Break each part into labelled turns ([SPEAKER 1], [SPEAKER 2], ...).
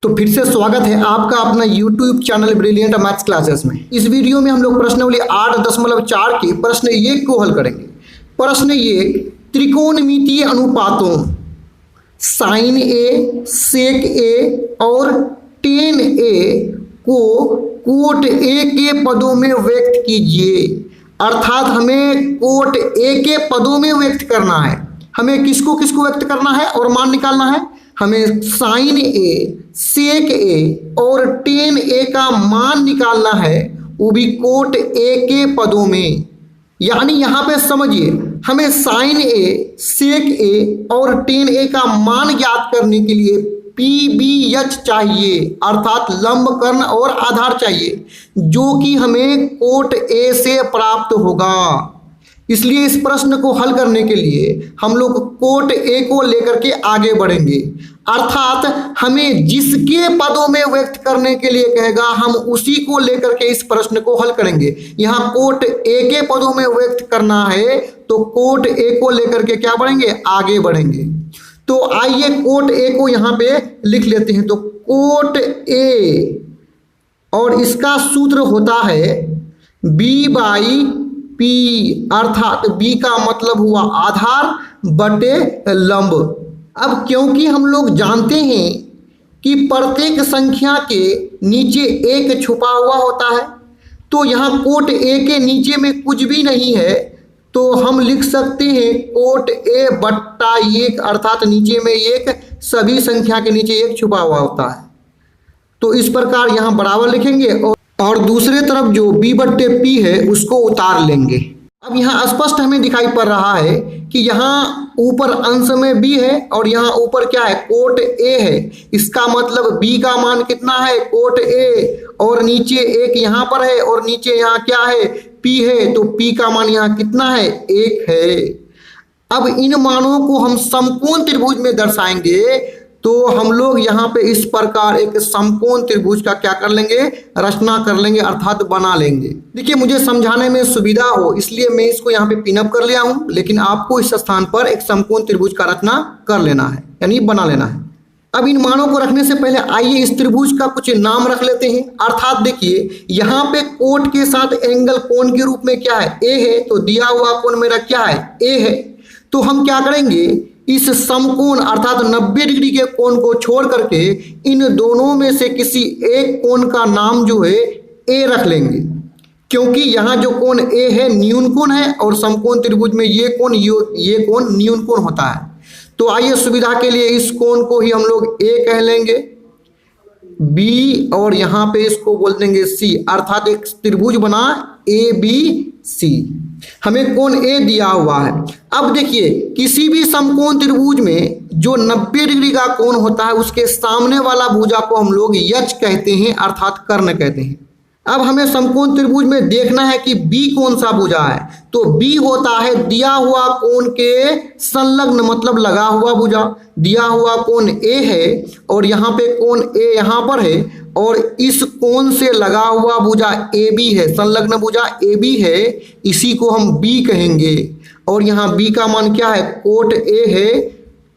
[SPEAKER 1] तो फिर से स्वागत है आपका अपना YouTube channel brilliant maths classes में। इस वीडियो में हम लोग प्रश्नावली 8.4 के प्रश्न 1 को हल करेंगे। प्रश्न 1, त्रिकोणमितीय अनुपातों sin A, sec A और tan A को कोट A के पदों में व्यक्त कीजिए। अर्थात हमें कोट A के पदों में व्यक्त करना है। हमें किसको किसको व्यक्त करना है और मान निकालना है। हमें साइन ए, सेक ए और टेन ए का मान निकालना है, वो भी कोट ए के पदों में। यानी यहाँ पे समझिए, हमें साइन ए, सेक ए और टेन ए का मान ज्ञात करने के लिए PBH चाहिए, अर्थात लंब कर्ण और आधार चाहिए, जो कि हमें कोट ए से प्राप्त होगा। इसलिए इस प्रश्न को हल करने के लिए हम लोग कोट ए को लेकर के आगे बढ़ेंगे। अर्थात हमें जिसके पदों में व्यक्त करने के लिए कहेगा, हम उसी को लेकर के इस प्रश्न को हल करेंगे। यहाँ कोट ए के पदों में व्यक्त करना है, तो कोट ए को लेकर के क्या बढ़ेंगे, आगे बढ़ेंगे। तो आइए कोट ए को यहाँ पे लिख लेते हैं। तो कोट ए और इसका सूत्र होता है B/P, अर्थात B का मतलब हुआ आधार बटे लंब। अब क्योंकि हम लोग जानते हैं कि प्रत्येक संख्या के नीचे एक छुपा हुआ होता है, तो यहाँ कोट ए के नीचे में कुछ भी नहीं है, तो हम लिख सकते हैं कोट ए बट्टा 1, अर्थात नीचे में एक, सभी संख्या के नीचे एक छुपा हुआ होता है। तो इस प्रकार यहाँ बराबर लिखेंगे और दूसरे तरफ जो B/P है उसको उतार लेंगे। अब यहाँ स्पष्ट हमें दिखाई पड़ रहा है कि यहाँ ऊपर अंश में B है और यहाँ ऊपर क्या है, कोट A है। इसका मतलब B का मान कितना है, कोट A, और नीचे एक यहाँ पर है और नीचे यहाँ क्या है, P है, तो P का मान यहाँ कितना है, 1 है। अब इन मानों को हम समकोण त्रिभुज में दर्शाएंगे, तो हम लोग यहाँ पे इस प्रकार एक समकोण त्रिभुज का क्या कर लेंगे, रचना कर लेंगे, अर्थात बना लेंगे। देखिए, मुझे समझाने में सुविधा हो इसलिए मैं इसको यहाँ पे पिनअप कर लिया हूँ, लेकिन आपको इस स्थान पर एक समकोण त्रिभुज का रचना कर लेना है, यानी बना लेना है। अब इन मानों को रखने से पहले आइए इस त्रिभुज का कुछ नाम रख लेते हैं। अर्थात देखिए, यहाँ पे कोट के साथ एंगल कोण के रूप में क्या है, A है, तो दिया हुआ कोण मेरा क्या है, A है। तो हम क्या करेंगे, इस समकोण अर्थात 90 डिग्री के कोण को छोड़ करके इन दोनों में से किसी एक कोण का नाम जो है A रख लेंगे, क्योंकि यहाँ जो कोण A है न्यून कोण है और समकोण त्रिभुज में ये कोण न्यून कोण होता है। तो आइए सुविधा के लिए इस कोण को ही हम लोग A कह लेंगे, B और यहाँ पे इसको बोल देंगे C, अर्थात एक त्रिभुज बना ABC। हमें कोण A दिया हुआ है। अब देखिए, किसी भी समकोण त्रिभुज में जो 90 डिग्री का कोण होता है, उसके सामने वाला भुजा को हम लोग यच कहते हैं, अर्थात कर्ण कहते हैं। अब हमें समकोण त्रिभुज में देखना है कि B कौन सा भुजा है, तो B होता है दिया हुआ कोण के संलग्न, मतलब लगा हुआ भुजा। दिया हुआ कोण A है और यहाँ पे कोण A यहाँ पर है और इस कोण से लगा हुआ भुजा AB है, संलग्न भुजा AB है, इसी को हम B कहेंगे। और यहाँ B का मान क्या है, कोट A है,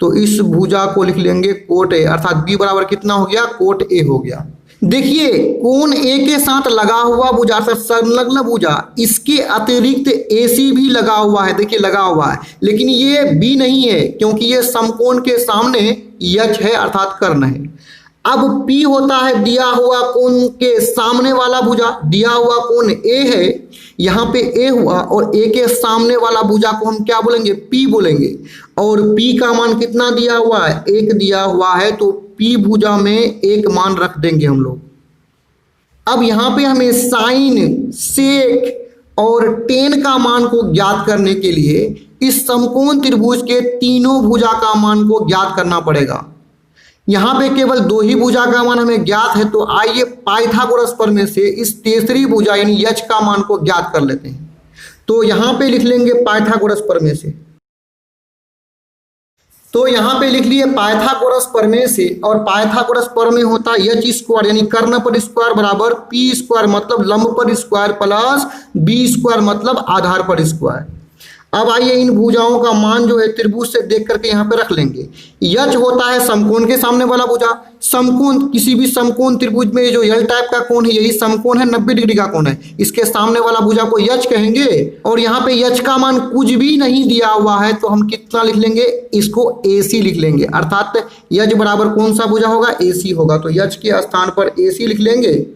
[SPEAKER 1] तो इस भुजा को लिख लेंगे कोट A, अर्थात B बराबर कितना हो गया, कोट A हो गया। देखिए, कोण A के साथ लगा हुआ भुजा, संलग्न भुजा, इसके अतिरिक्त AC भी लगा हुआ है। देखिए लगा हुआ है, लेकिन ये B नहीं है, क्योंकि ये समकोण के सामने यच है, अर्थात कर्ण है। अब P होता है दिया हुआ कोण के सामने वाला भुजा। दिया हुआ कोण A है, यहाँ पे A हुआ और A के सामने वाला भुजा को हम क्या बोलेंगे, P बोलेंगे। और P का मान कितना दिया हुआ है, 1 दिया हुआ है, तो P भुजा में 1 मान रख देंगे हम लोग। अब यहाँ पे हमें साइन, सेक और टेन का मान को ज्ञात करने के लिए इस समकोण त्रिभुज के तीनों भुजा का मान को ज्ञात करना पड़ेगा। यहाँ पे केवल 2 ही भुजा का मान हमें ज्ञात है, तो आइए पाइथागोरस प्रमेय से इस तीसरी भुजा यानी यच का मान को ज्ञात कर लेते हैं। तो यहाँ पे लिख लेंगे पाइथागोरस प्रमेय से। तो यहाँ पे लिख लिए पाइथागोरस प्रमेय से, और पाइथागोरस प्रमेय होता है एच स्क्वायर यानी कर्ण पर स्क्वायर बराबर पी स्क्वायर मतलब लंब पर स्क्वायर प्लस बी स्क्वायर मतलब आधार पर स्क्वायर। अब आइए इन भुजाओं का मान जो है त्रिभुज से देख करके यहाँ पे रख लेंगे। यच होता है समकोण के सामने वाला भुजा। समकोण, किसी भी समकोण त्रिभुज में जो यल टाइप का कोण है यही समकोण है, 90 डिग्री का कोण है। इसके सामने वाला भुजा को यच कहेंगे। और यहाँ पे यच का मान कुछ भी नहीं दिया हुआ है तो हम कितना लिख लेंगे, इसको AC लिख लेंगे। अर्थात यच बराबर कौन सा भुजा होगा, AC होगा। तो यच के स्थान पर AC लिख लेंगे।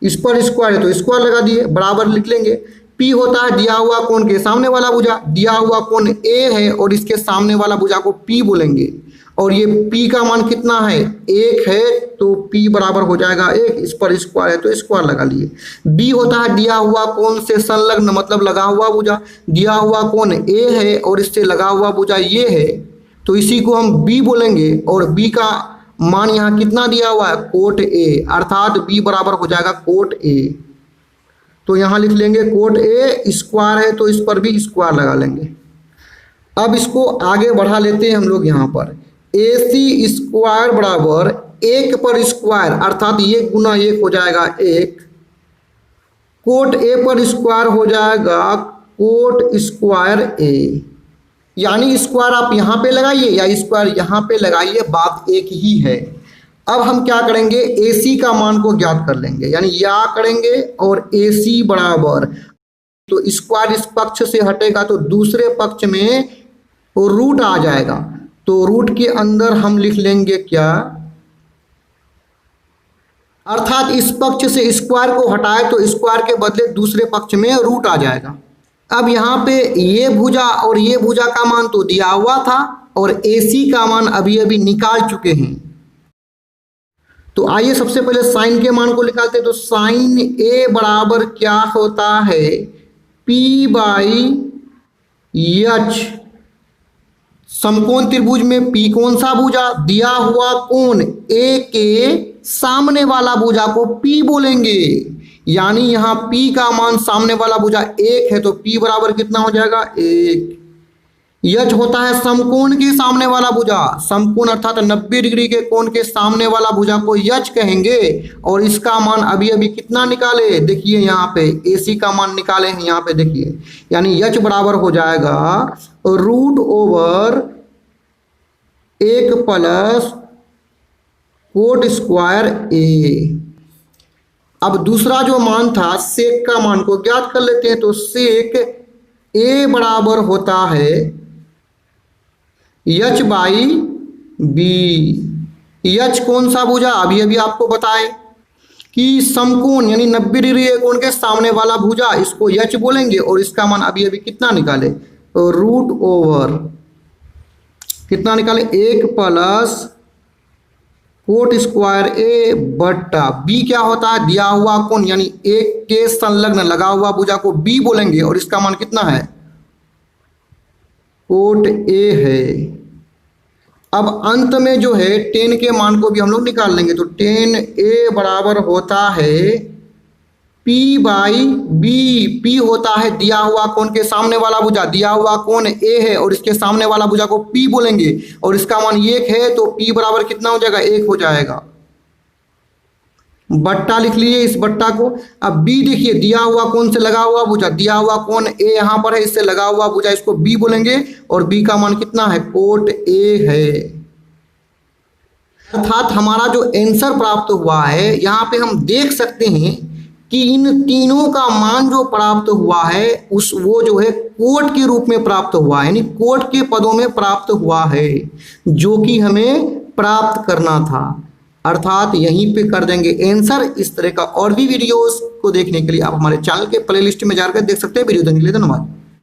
[SPEAKER 1] इस पर स्क्वायर है तो स्क्वायर लगा दिए, बराबर लिख लेंगे। P होता है दिया हुआ कोण के सामने वाला भुजा। दिया हुआ कोण A है और इसके सामने वाला भुजा को P बोलेंगे। और ये P का मान कितना है, 1 है, तो P बराबर हो जाएगा 1। इस पर स्क्वायर है तो स्क्वायर लगा लिए। B होता है दिया हुआ कोण से संलग्न मतलब लगा हुआ भुजा। दिया हुआ कोण A है और इससे लगा हुआ भुजा ये है, तो इसी को हम B बोलेंगे। और B का मान यहाँ कितना दिया हुआ है, कोट A, अर्थात B बराबर हो जाएगा कोट A। तो यहाँ लिख लेंगे कोट A, स्क्वायर है तो इस पर भी स्क्वायर लगा लेंगे। अब इसको आगे बढ़ा लेते हैं हम लोग। यहाँ पर AC स्क्वायर बराबर 1 पर स्क्वायर, अर्थात ये गुना 1 हो जाएगा 1। कोट A पर स्क्वायर हो जाएगा कोट स्क्वायर A। यानी स्क्वायर आप यहाँ पे लगाइए या स्क्वायर यहाँ पे लगाइए, बात एक ही है। अब हम क्या करेंगे, AC का मान को ज्ञात कर लेंगे, यानी या करेंगे और AC बराबर, तो स्क्वायर इस पक्ष से हटेगा तो दूसरे पक्ष में रूट आ जाएगा। तो रूट के अंदर हम लिख लेंगे क्या, अर्थात इस पक्ष से स्क्वायर को हटाए तो स्क्वायर के बदले दूसरे पक्ष में रूट आ जाएगा। अब यहाँ पे ये भुजा और ये भुजा का मान तो दिया हुआ था और AC का मान अभी अभी निकाल चुके हैं। तो आइए सबसे पहले साइन के मान को निकालते हैं। तो साइन A बराबर क्या होता है, P/H। समकोण त्रिभुज में P कौन सा भुजा, दिया हुआ कोण A के सामने वाला भुजा को P बोलेंगे। यानी यहाँ P का मान सामने वाला भुजा 1 है तो P बराबर कितना हो जाएगा, 1। यच होता है समकोण के सामने वाला भुजा। समकोण अर्थात 90 डिग्री के कोण के सामने वाला भुजा को यच कहेंगे। और इसका मान अभी अभी कितना निकाले, देखिए यहाँ पे AC का मान निकाले हैं, यहाँ पे देखिए। यानी यच बराबर हो जाएगा √1 प्लस कोट स्क्वायर A। अब दूसरा जो मान था सेक का मान को ज्ञात कर लेते हैं। तो सेक A बराबर होता है H/B। H कौन सा भुजा, अभी अभी आपको बताए कि समकोण यानी 90 डिग्री के कोण के सामने वाला भुजा, इसको H बोलेंगे। और इसका मान अभी अभी कितना निकाले, तो √, कितना निकाले, 1 प्लस कोट स्क्वायर A बट्टा B क्या होता है, दिया हुआ कोण यानी 1 के संलग्न लगा हुआ भुजा को B बोलेंगे। और इसका मान कितना है, कोट A है। अब अंत में जो है tan के मान को भी हम लोग निकाल लेंगे। तो tan A बराबर होता है P/B। P होता है दिया हुआ कोण के सामने वाला भुजा। दिया हुआ कोण A है और इसके सामने वाला भुजा को P बोलेंगे। और इसका मान 1 है तो P बराबर कितना हो जाएगा, 1 हो जाएगा। बट्टा लिख लिए इस बट्टा को। अब B देखिए, दिया हुआ कोण से लगा हुआ भुजा, दिया हुआ कोण A यहाँ पर है, इससे लगा हुआ भुजा, इसको B बोलेंगे। और B का मान कितना है, कोट A है। अर्थात हमारा जो आंसर प्राप्त हुआ है, यहाँ पे हम देख सकते हैं कि इन तीनों का मान जो प्राप्त हुआ है वो जो है कोट के रूप में प्राप्त हुआ है, यानी कोट के पदों में प्राप्त हुआ है, जो कि हमें प्राप्त करना था। अर्थात यहीं पे कर देंगे आंसर। इस तरह का और भी वीडियोस को देखने के लिए आप हमारे चैनल के प्लेलिस्ट में जाकर देख सकते हैं। वीडियो देखने के लिए धन्यवाद।